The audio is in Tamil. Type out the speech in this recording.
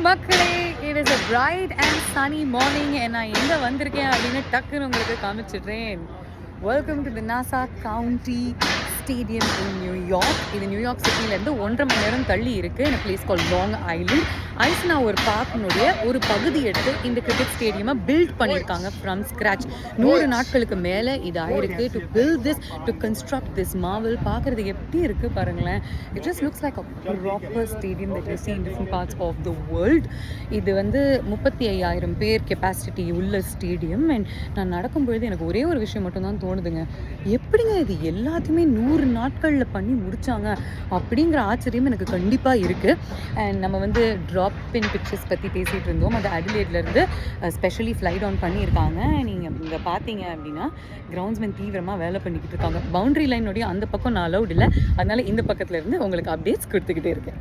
மக்களே, it is a bright and sunny morning and நான் எங்க வந்திருக்கேன் அப்படின்னு டக்குன்னு உங்களுக்கு காமிச்சிடுறேன். Welcome to the Nassau County Stadium in New York. இது நியூயார்க் சிட்டிலேருந்து 1.5 மணி நேரம் தள்ளி இருக்குது. இந்த place call Long Island. Eisenhower பார்க்கினுடைய ஒரு பகுதி எடுத்து இந்த கிரிக்கெட் ஸ்டேடியமை பில்ட் பண்ணியிருக்காங்க ஃப்ரம் ஸ்க்ராச். 100 நாட்களுக்கு மேலே இது ஆயிருக்கு to build this, to construct this marvel. பார்க்குறது எப்படி இருக்குது பாருங்களேன். It just looks like a proper stadium that you see in different parts of the world. இது வந்து 35,000 பேர் கெப்பாசிட்டி உள்ள ஸ்டேடியம். அண்ட் நான் நடக்கும்பொழுது எனக்கு ஒரே ஒரு விஷயம் மட்டும்தான் தோணுதுங்க, எப்படிங்க இது எல்லாத்தையுமே 100 நாட்களில் பண்ணி முடித்தாங்க அப்படிங்கிற ஆச்சரியம் எனக்கு கண்டிப்பாக இருக்குது. அண்ட் நம்ம வந்து ட்ராப் இன் பிக்சர்ஸ் பற்றி பேசிகிட்டு இருந்தோம். அது அடிலேட்லேருந்து ஸ்பெஷலி ஃப்ளைட் ஆன் பண்ணியிருக்காங்க. நீங்கள் இங்கே பார்த்தீங்க அப்படின்னா கிரவுண்ட்ஸ்மேன் தீவிரமாக வேலை பண்ணிக்கிட்டு இருக்காங்க. பவுண்டரி லைனுடைய அந்த பக்கம் நான் அலவுட் இல்லை, அதனால் இந்த பக்கத்துலேருந்து உங்களுக்கு அப்டேட்ஸ் கொடுத்துக்கிட்டே இருக்கேன்.